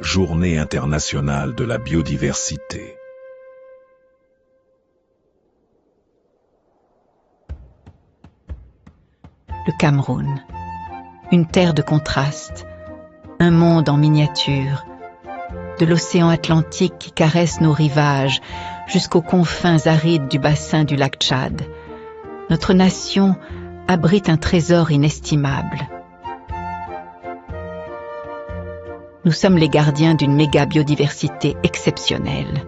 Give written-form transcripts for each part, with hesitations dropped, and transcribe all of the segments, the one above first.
Journée internationale de la biodiversité. Le Cameroun, une terre de contrastes, un monde en miniature, de l'océan Atlantique qui caresse nos rivages jusqu'aux confins arides du bassin du lac Tchad. Notre nation abrite un trésor inestimable. Nous sommes les gardiens d'une méga biodiversité exceptionnelle.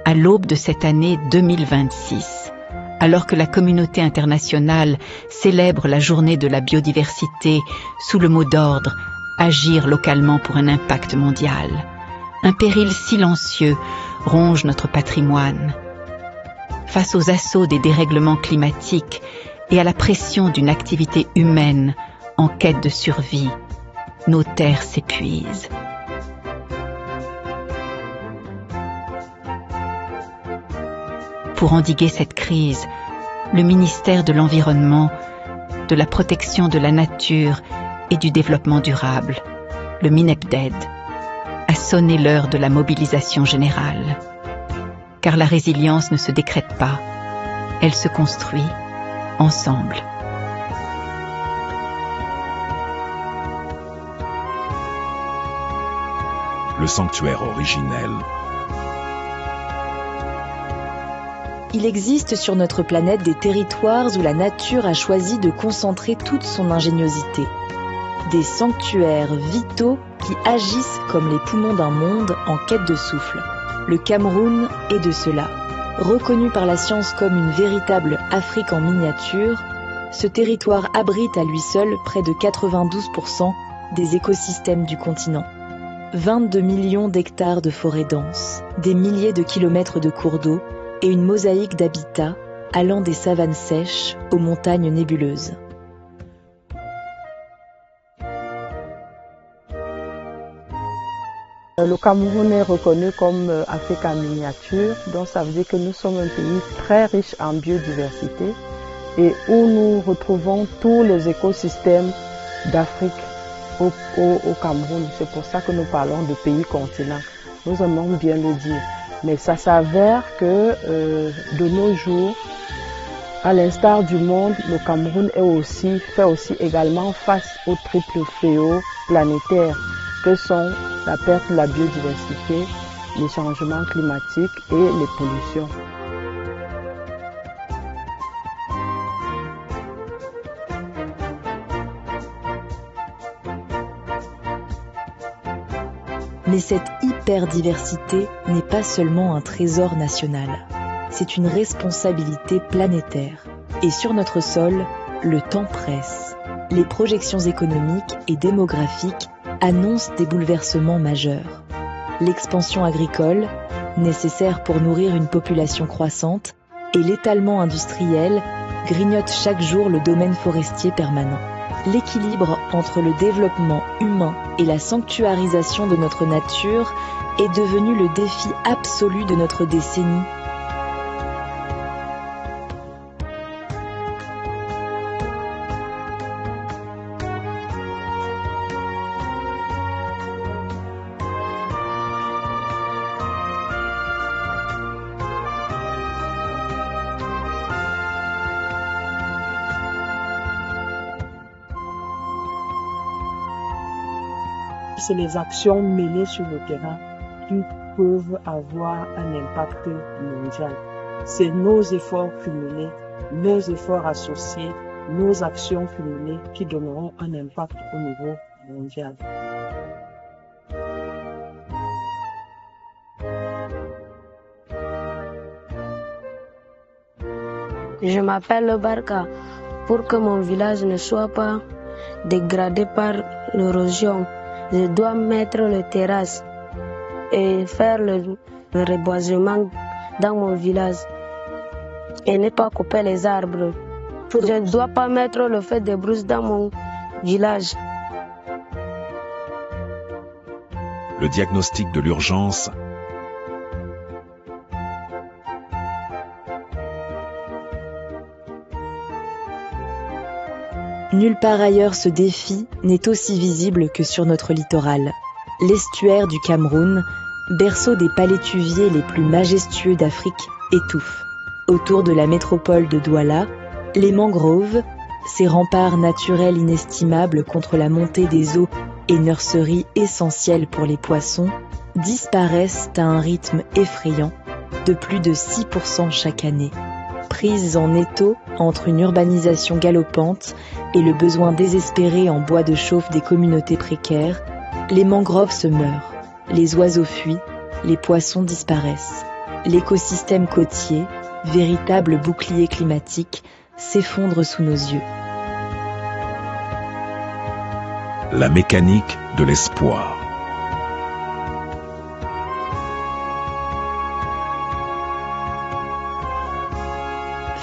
À l'aube de cette année 2026, alors que la communauté internationale célèbre la journée de la biodiversité sous le mot d'ordre « Agir localement pour un impact mondial », un péril silencieux ronge notre patrimoine. Face aux assauts des dérèglements climatiques et à la pression d'une activité humaine en quête de survie, nos terres s'épuisent. Pour endiguer cette crise, le ministère de l'Environnement, de la Protection de la Nature et du Développement durable, le MINEPDED, a sonné l'heure de la mobilisation générale. Car la résilience ne se décrète pas, elle se construit ensemble. Le sanctuaire originel. Il existe sur notre planète des territoires où la nature a choisi de concentrer toute son ingéniosité. Des sanctuaires vitaux qui agissent comme les poumons d'un monde en quête de souffle. Le Cameroun est de cela. Reconnu par la science comme une véritable Afrique en miniature, ce territoire abrite à lui seul près de 92% des écosystèmes du continent. 22 millions d'hectares de forêts denses, des milliers de kilomètres de cours d'eau et une mosaïque d'habitats allant des savanes sèches aux montagnes nébuleuses. Le Cameroun est reconnu comme Afrique en miniature, donc ça veut dire que nous sommes un pays très riche en biodiversité et où nous retrouvons tous les écosystèmes d'Afrique au Cameroun. C'est pour ça que nous parlons de pays continent. Nous aimons bien le dire. Mais ça s'avère que de nos jours, à l'instar du monde, le Cameroun fait aussi également face au triple fléau planétaire que sont la perte de la biodiversité, les changements climatiques et les pollutions. Mais cette hyperdiversité n'est pas seulement un trésor national, c'est une responsabilité planétaire. Et sur notre sol, le temps presse. Les projections économiques et démographiques annoncent des bouleversements majeurs. L'expansion agricole, nécessaire pour nourrir une population croissante, et l'étalement industriel grignotent chaque jour le domaine forestier permanent. L'équilibre entre le développement humain et la sanctuarisation de notre nature est devenu le défi absolu de notre décennie. C'est les actions menées sur le terrain qui peuvent avoir un impact mondial. C'est nos efforts cumulés, nos efforts associés, nos actions cumulées qui donneront un impact au niveau mondial. Je m'appelle Barka. Pour que mon village ne soit pas dégradé par l'érosion, je dois mettre les terrasses et faire le reboisement dans mon village et ne pas couper les arbres. Je ne dois pas mettre le feu de brousse dans mon village. Le diagnostic de l'urgence. Nulle part ailleurs ce défi n'est aussi visible que sur notre littoral. L'estuaire du Cameroun, berceau des palétuviers les plus majestueux d'Afrique, étouffe. Autour de la métropole de Douala, les mangroves, ces remparts naturels inestimables contre la montée des eaux et nurseries essentielles pour les poissons, disparaissent à un rythme effrayant, de plus de 6% chaque année. Prises en étau entre une urbanisation galopante et le besoin désespéré en bois de chauffe des communautés précaires, les mangroves se meurent, les oiseaux fuient, les poissons disparaissent. L'écosystème côtier, véritable bouclier climatique, s'effondre sous nos yeux. La mécanique de l'espoir.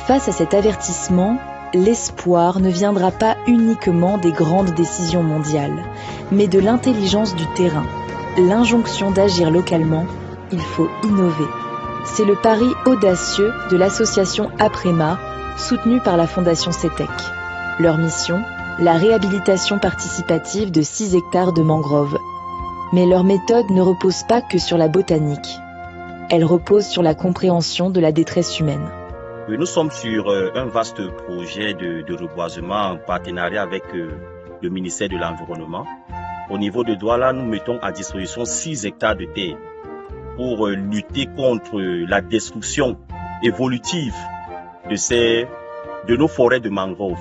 Face à cet avertissement, l'espoir ne viendra pas uniquement des grandes décisions mondiales, mais de l'intelligence du terrain, l'injonction d'agir localement, il faut innover. C'est le pari audacieux de l'association Aprema, soutenue par la Fondation CETEC. Leur mission, la réhabilitation participative de 6 hectares de mangroves. Mais leur méthode ne repose pas que sur la botanique. Elle repose sur la compréhension de la détresse humaine. Nous sommes sur un vaste projet de reboisement en partenariat avec le ministère de l'Environnement. Au niveau de Douala, nous mettons à disposition 6 hectares de terre pour lutter contre la destruction évolutive de nos forêts de mangroves.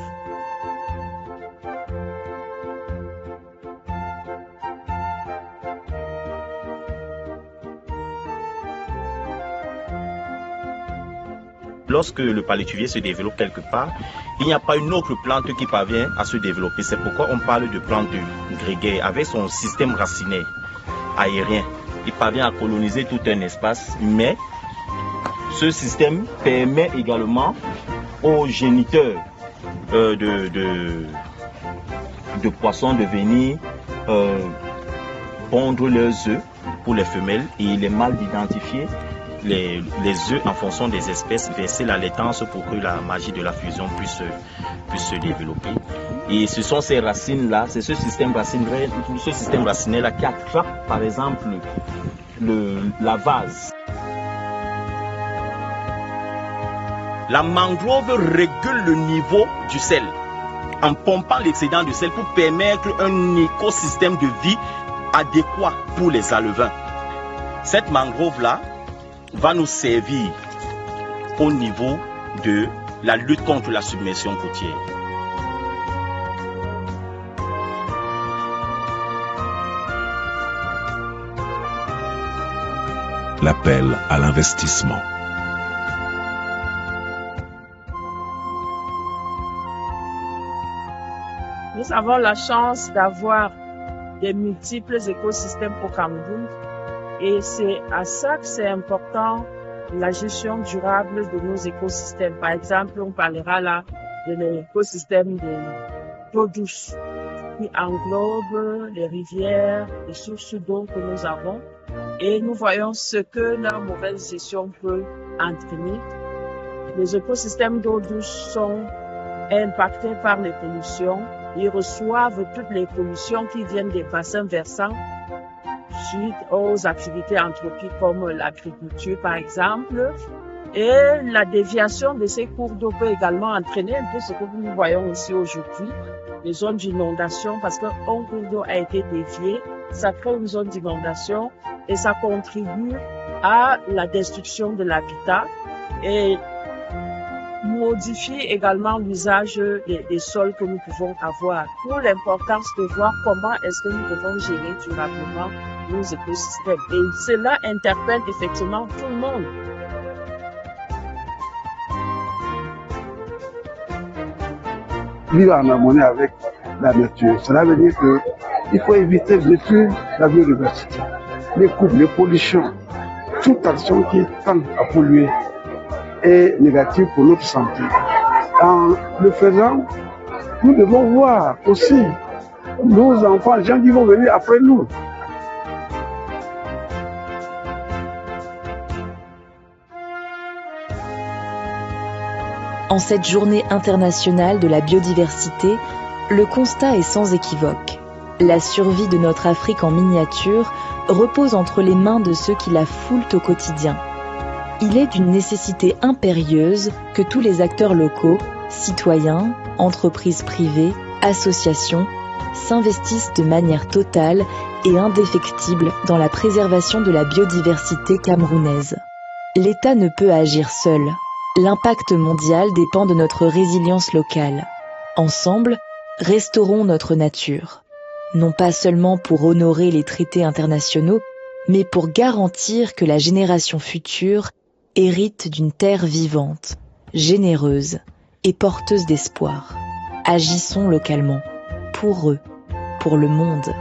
Lorsque le palétuvier se développe quelque part, il n'y a pas une autre plante qui parvient à se développer. C'est pourquoi on parle de plante grégaire. Avec son système racinaire aérien, il parvient à coloniser tout un espace, mais ce système permet également aux géniteurs de poissons de venir pondre leurs œufs pour les femelles et les mâles d'identifier les œufs en fonction des espèces, verser la laitance pour que la magie de la fusion puisse se développer. Et ce sont ces racines-là, c'est ce système racinaire-là qui attrape par exemple la vase. La mangrove régule le niveau du sel en pompant l'excédent de sel pour permettre un écosystème de vie adéquat pour les alevins. Cette mangrove-là va nous servir au niveau de la lutte contre la submersion côtière. L'appel à l'investissement. Nous avons la chance d'avoir des multiples écosystèmes au Cameroun. Et c'est à ça que c'est important la gestion durable de nos écosystèmes. Par exemple, on parlera là de l'écosystème d'eau douce qui englobe les rivières, les sources d'eau que nous avons. Et nous voyons ce que la mauvaise gestion peut entraîner. Les écosystèmes d'eau douce sont impactés par les pollutions. Ils reçoivent toutes les pollutions qui viennent des bassins versants suite aux activités anthropiques comme l'agriculture par exemple. Et la déviation de ces cours d'eau peut également entraîner un peu ce que nous voyons ici aujourd'hui, les zones d'inondation, parce qu'un cours d'eau a été dévié, ça crée une zone d'inondation et ça contribue à la destruction de l'habitat et modifie également l'usage des sols que nous pouvons avoir. Pour l'importance de voir comment est-ce que nous devons gérer durablement nos écosystèmes. Et cela interpelle effectivement tout le monde. Vivre en harmonie avec la nature, cela veut dire qu'il faut éviter de détruire la biodiversité, les coupes, les pollutions, toute action qui tend à polluer est négative pour notre santé. En le faisant, nous devons voir aussi nos enfants, les gens qui vont venir après nous. En cette journée internationale de la biodiversité, Le constat est sans équivoque. La survie de notre Afrique en miniature repose entre les mains de ceux qui la foulent au quotidien. Il est d'une nécessité impérieuse que tous les acteurs locaux, citoyens, entreprises privées, associations, s'investissent de manière totale et indéfectible dans la préservation de la biodiversité camerounaise. L'État ne peut agir seul. L'impact mondial dépend de notre résilience locale. Ensemble, restaurons notre nature. Non pas seulement pour honorer les traités internationaux, mais pour garantir que la génération future hérite d'une terre vivante, généreuse et porteuse d'espoir. Agissons localement, pour eux, pour le monde.